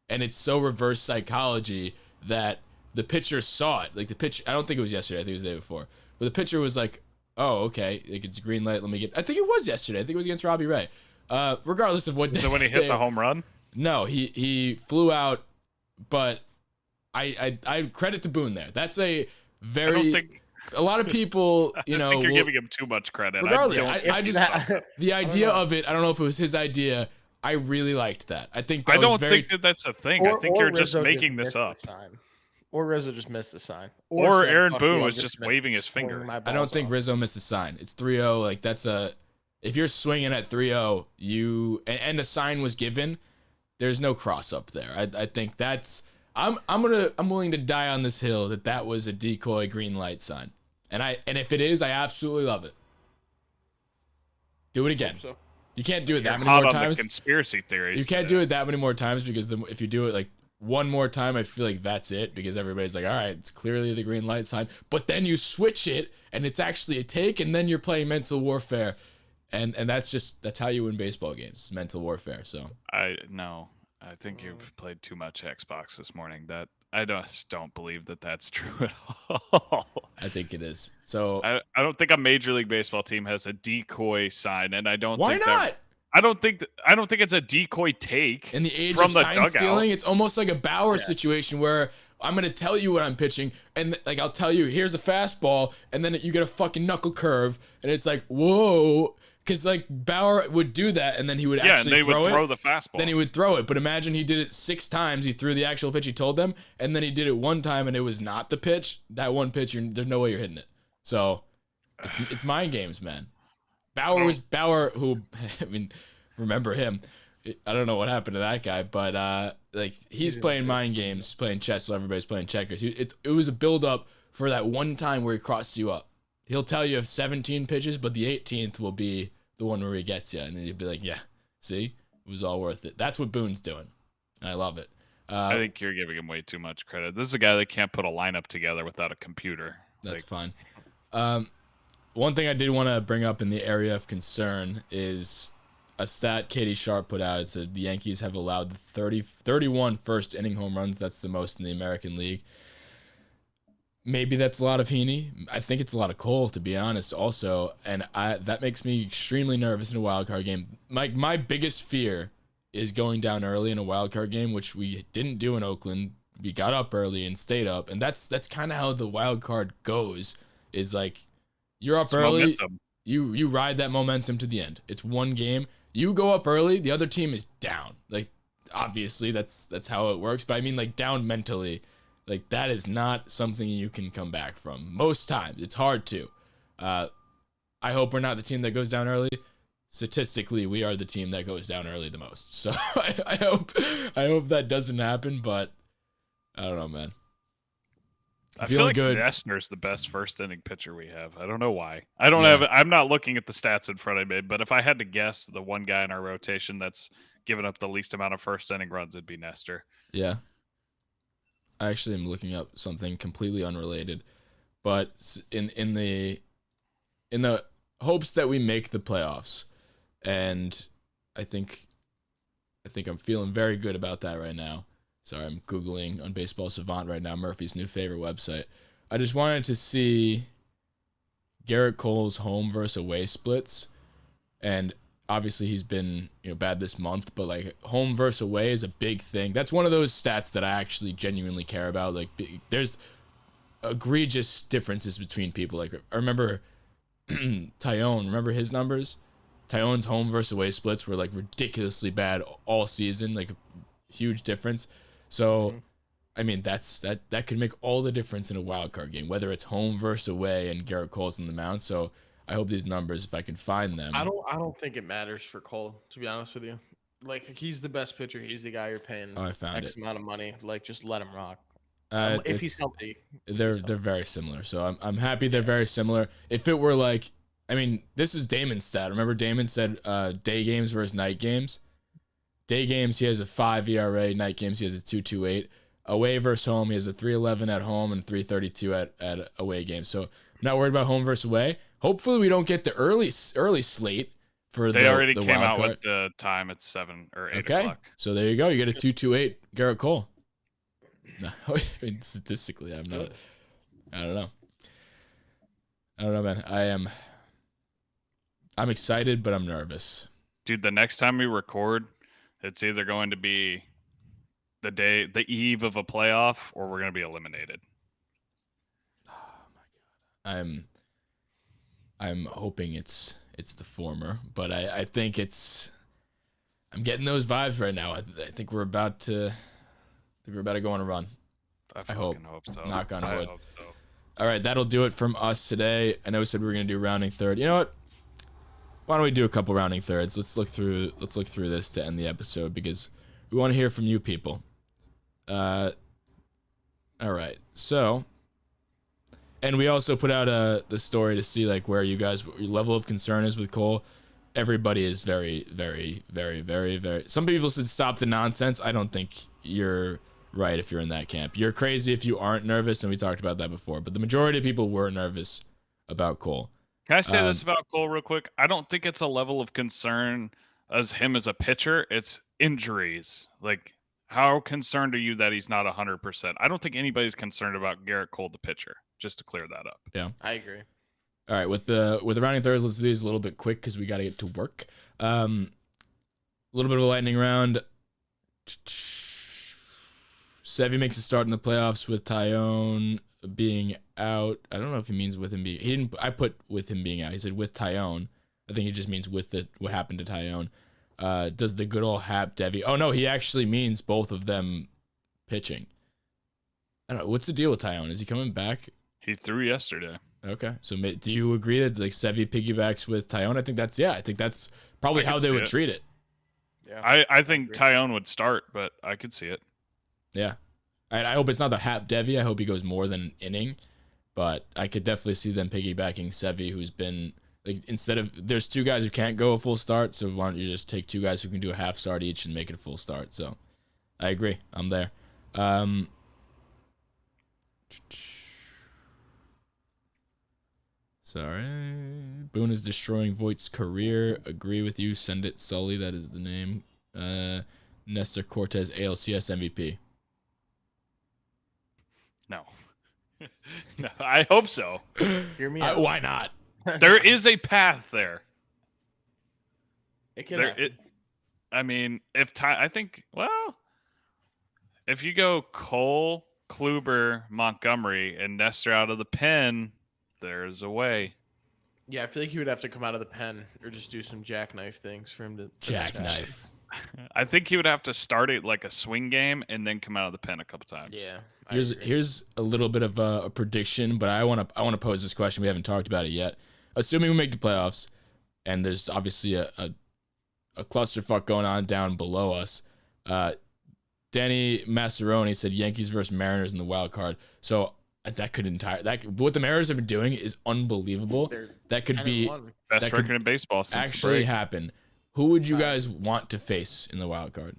and it's so reverse psychology that the pitcher saw it. Like the pitch, I don't think it was yesterday, I think it was the day before, but the pitcher was like, oh, okay, like it's a green light, let me get, I think it was yesterday, I think it was against Robbie Ray. Regardless of what so when he hit the home run, no, he flew out, but I credit to Boone there. That's a very, a lot of people, you know, I think you're giving him too much credit. Regardless, I just the idea of it. I don't know if it was his idea. I really liked that. I think that I don't think that's a thing. I think you're just making this up. Or Rizzo just missed the sign. Or Aaron Boone was just waving his finger. I don't think Rizzo missed a sign. It's 3-0. Like that's a, if you're swinging at 3-0, and a sign was given, there's no cross up there. I think that's, I'm willing to die on this hill that was a decoy green light sign. And if it is, I absolutely love it. Do it again. So. You can't do it that You're many more hot on times. the conspiracy theories. You can't do it that many more times because if you do it like one more time, I feel like that's it, because everybody's like, all right, it's clearly the green light sign. But then you switch it and it's actually a take, and then you're playing mental warfare, and that's how you win baseball games, mental warfare. So I think you've played too much Xbox this morning. That I just don't believe that that's true at all. I think it is. So I don't think a Major League Baseball team has a decoy sign, and I don't. Why think not? I don't think it's a decoy take. In the age from of the sign dugout. stealing, it's almost like a Bauer situation where I'm gonna tell you what I'm pitching, and like I'll tell you, here's a fastball, and then you get a fucking knuckle curve, and it's like, whoa. Because like Bauer would do that, and then he would actually and they would throw the fastball. Then he would throw it. But imagine he did it 6 times. He threw the actual pitch he told them, and then he did it one time, and it was not the pitch. That one pitch, there's no way you're hitting it. So it's mind games, man. Bauer, who I mean, remember him? I don't know what happened to that guy, but like he's playing mind games, playing chess while everybody's playing checkers. It was a build up for that one time where he crosses you up. He'll tell you 17 pitches, but the 18th will be the one where he gets you, and you'd be like, yeah, see, it was all worth it. That's what Boone's doing, and I love it. I think you're giving him way too much credit. This is a guy that can't put a lineup together without a computer. That's fine. One thing I did want to bring up in the area of concern is a stat Katie Sharp put out. It said the Yankees have allowed 31 first inning home runs. That's the most in the American League. Maybe that's a lot of Heaney. I think it's a lot of Cole, to be honest, also. And that makes me extremely nervous in a wild card game. My biggest fear is going down early in a wild card game, which we didn't do in Oakland. We got up early and stayed up. And that's kind of how the wild card goes, is like you're up early. Momentum. You ride that momentum to the end. It's one game. You go up early, the other team is down. Like, obviously, that's how it works. But I mean, like, down mentally. Like, that is not something you can come back from. Most times. It's hard to. I hope we're not the team that goes down early. Statistically, we are the team that goes down early the most. So I hope that doesn't happen, but I don't know, man. I feel like good. Nessner's the best first inning pitcher we have. I don't know why. I'm not looking at the stats in front of me, but if I had to guess the one guy in our rotation that's given up the least amount of first inning runs, it'd be Nestor. Yeah. I actually am looking up something completely unrelated, but in the hopes that we make the playoffs, and I think I'm feeling very good about that right now. Sorry, I'm Googling on Baseball Savant right now, Murphy's new favorite website. I just wanted to see Garrett Cole's home versus away splits, and obviously he's been bad this month, but like home versus away is a big thing. That's one of those stats that I actually genuinely care about. Like there's egregious differences between people. Like I remember Tyone, remember his numbers? Tyone's home versus away splits were like ridiculously bad all season, like a huge difference. So I mean that could make all the difference in a wild card game, whether it's home versus away and Garrett Cole's in the mound. So I hope these numbers, if I can find them. I don't think it matters for Cole, to be honest with you. Like he's the best pitcher. He's the guy you're paying Oh, I found X it. amount of money. Like just let him rock. If he's It's healthy. they're very similar. So I'm happy they're very similar. If it were like, I mean, this is Damon's stat. Remember Damon said day games versus night games. Day games he has a 5 ERA. Night games he has a 2.28. Away versus home he has a 3.11 at home and 3.32 at away games. So I'm not worried about home versus away. Hopefully we don't get the early slate for They already the came wild out card. with the time. It's 7 or 8 Okay, o'clock. so there you go. You get a 2.28 Garrett Cole. No, I mean, statistically, I'm not. I don't know, man. I'm excited, but I'm nervous. Dude, the next time we record, it's either going to be the eve of a playoff, or we're going to be eliminated. I'm hoping it's the former, but I think I'm getting those vibes right now. I think we're about to go on a run. I hope. so. Knock on I wood. hope so. All right, that'll do it from us today. I know we said we were gonna do rounding third. You know what? Why don't we do a couple rounding thirds? Let's look through this to end the episode because we want to hear from you people. All right, so. And we also put out the story to see like where your level of concern is with Cole. Everybody is very, very, very, very, very. Some people said stop the nonsense. I don't think you're right if you're in that camp. You're crazy if you aren't nervous, and we talked about that before. But the majority of people were nervous about Cole. Can I say this about Cole real quick? I don't think it's a level of concern as him as a pitcher. It's injuries. Like, how concerned are you that he's not 100%? I don't think anybody's concerned about Garrett Cole, the pitcher. Just to clear that up. Yeah, I agree. All right, with the rounding thirds, let's do these a little bit quick because we got to get to work. A little bit of a lightning round. Sevy makes a start in the playoffs with Tyone being out. I don't know if he means with him being. He didn't. I put with him being out. He said with Tyone. I think it just means with what happened to Tyone. Does the good old Hap Devi? Oh no, he actually means both of them pitching. I don't know. What's the deal with Tyone? Is he coming back? He threw yesterday. Okay, so do you agree that like Sevy piggybacks with Tyone? I think that's probably how they would treat it. Yeah, I think Tyone would start, but I could see it. Yeah, I hope it's not the Hap Devi. I hope he goes more than an inning, but I could definitely see them piggybacking Sevy, who's been like instead of there's 2 guys who can't go a full start, so why don't you just take 2 guys who can do a half start each and make it a full start? So I agree. I'm there. Sorry. Boone is destroying Voigt's career. Agree with you. Send it, Sully. That is the name. Nestor Cortez, ALCS MVP. No. No, I hope so. Hear me out. Why not? There is a path there. It can There, happen. it, I mean, I think, well, if you go Cole, Kluber, Montgomery, and Nestor out of the pen, there's a way. Yeah, I feel like he would have to come out of the pen or just do some jackknife things for him to Jackknife. I think he would have to start it like a swing game and then come out of the pen a couple times. Yeah. Here's a little bit of a prediction, but I want to pose this question. We haven't talked about it yet. Assuming we make the playoffs, and there's obviously a clusterfuck going on down below us. Danny Massaroni said Yankees versus Mariners in the wild card. So what the Mariners have been doing is unbelievable. That could be best record in baseball since actually happen. Who would you guys want to face in the wild card?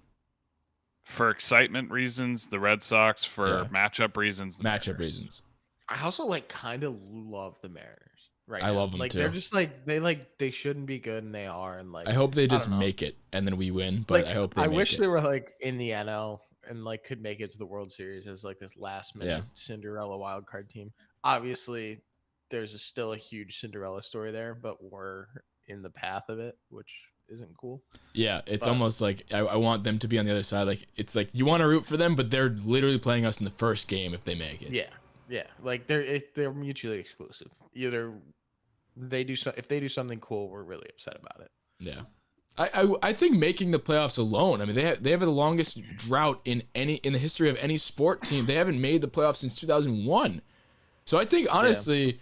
For excitement reasons, the Red Sox. For matchup reasons, the matchup Mariners. reasons. I also kind of love the Mariners. Right. I love them too. They're just they shouldn't be good and they are, and I hope they just make it and then we win. But I hope they. I wish they were in the NL and could make it to the World Series as this last minute Cinderella wild card team. Obviously, there's still a huge Cinderella story there, but we're in the path of it, which isn't cool. Yeah, it's almost like I want them to be on the other side. It's like you want to root for them, but they're literally playing us in the first game if they make it. Yeah. They're mutually exclusive. Either they do if they do something cool, we're really upset about it. Yeah. I think making the playoffs alone. I mean, they have the longest drought in the history of any sport team. They haven't made the playoffs since 2001. So I think honestly,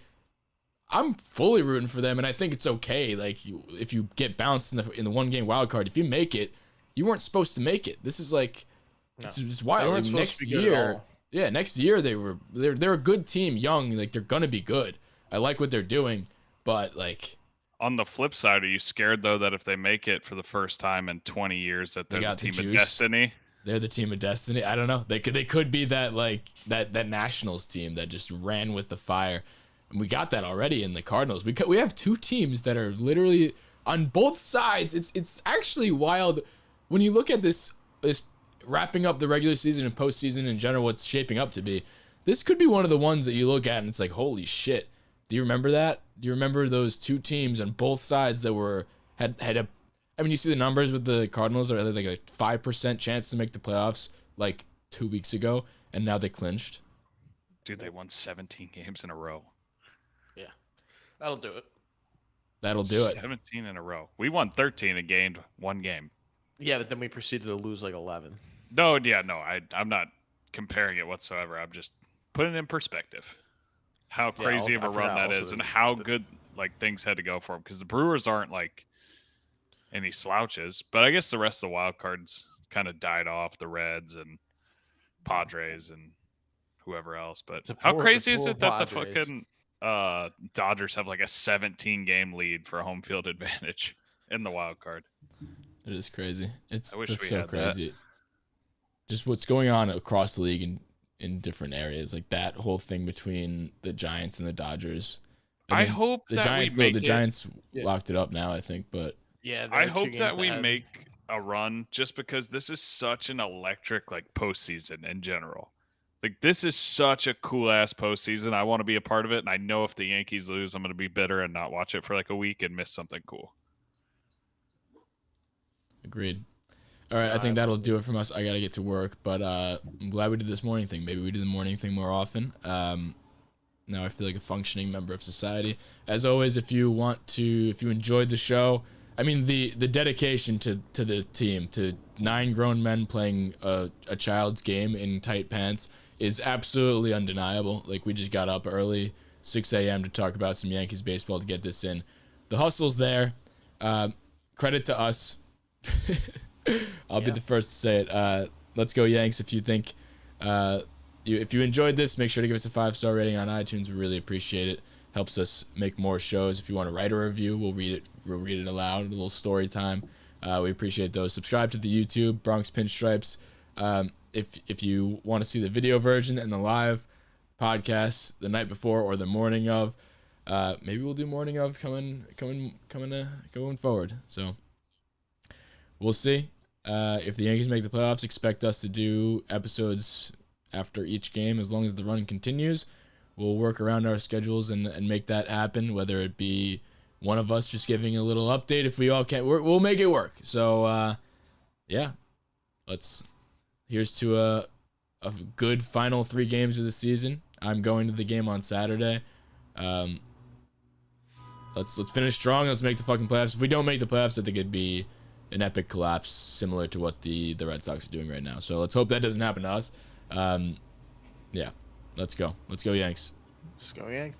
I'm fully rooting for them, and I think it's okay. If you get bounced in the 1 game wild card, if you make it, you weren't supposed to make it. This is like, this is wild. They weren't Like, supposed next to be good at year, all. yeah, next year they're a good team, young, like they're gonna be good. I like what they're doing, but like On the flip side, are you scared though that if they make it for the first time in 20 years that They they're the got the team of juice. destiny? they're the team of destiny. I don't know. They could be that like that Nationals team that just ran with the fire. And we got that already in the Cardinals. We have two teams that are literally on both sides. It's actually wild when you look at this wrapping up the regular season and postseason in general. What's shaping up to be, this could be one of the ones that you look at and it's like, holy shit. Do you remember that? Do you remember those two teams on both sides that had a, I mean, you see the numbers with the Cardinals are like a 5% chance to make the playoffs like 2 weeks ago, and now they clinched. Dude, they won 17 games in a row. Yeah, that'll do it. That'll do it. 17 in a row. We won 13 and gained one game. Yeah, but then we proceeded to lose like 11. No, I'm not comparing it whatsoever. I'm just putting it in perspective. How crazy of I a run forgot that also is, and that- how good like things had to go for them. Because the Brewers aren't like any slouches, but I guess the rest of the wild cards kind of died off. The Reds and Padres and whoever else. But how crazy is it that the fucking Dodgers have like a 17 game lead for home field advantage in the wild card? It is crazy. It's I wish that's we so had that. crazy. Just what's going on across the league in different areas, like that whole thing between the Giants and the Dodgers. I mean, hope the that Giants, we make the it. Giants Yeah. locked it up now, I think, but Yeah, I they're 2 hope games that we ahead. make a run just because this is such an electric like postseason in general. Like this is such a cool ass postseason. I want to be a part of it, and I know if the Yankees lose, I'm going to be bitter and not watch it for like a week and miss something cool. agreed. All right, I think that'll do it from us. I gotta get to work, but I'm glad we did this morning thing. Maybe we do the morning thing more often. Now I feel like a functioning member of society. As always, if you enjoyed the show, I mean the dedication to the team, to 9 grown men playing a child's game in tight pants is absolutely undeniable. Like, we just got up early, 6 a.m. to talk about some Yankees baseball to get this in. The hustle's there. Credit to us. I'll be the first to say it. Let's go Yanks. If you think if you enjoyed this, make sure to give us a 5-star rating on iTunes. We really appreciate it. Helps us make more shows. If you want to write a review, we'll read it aloud. A little story time. We appreciate those. Subscribe to the YouTube Bronx Pinstripes. If you want to see the video version and the live podcast the night before or the morning of, maybe we'll do morning of going forward. So we'll see. If the Yankees make the playoffs, expect us to do episodes after each game as long as the run continues. We'll work around our schedules and make that happen, whether it be one of us just giving a little update. If we all can't, we'll make it work. So, yeah. Here's to a good final 3 games of the season. I'm going to the game on Saturday. Let's finish strong. Let's make the fucking playoffs. If we don't make the playoffs, I think it'd be an epic collapse similar to what the Red Sox are doing right now. So let's hope that doesn't happen to us. Yeah, let's go. Let's go Yanks. Let's go Yanks.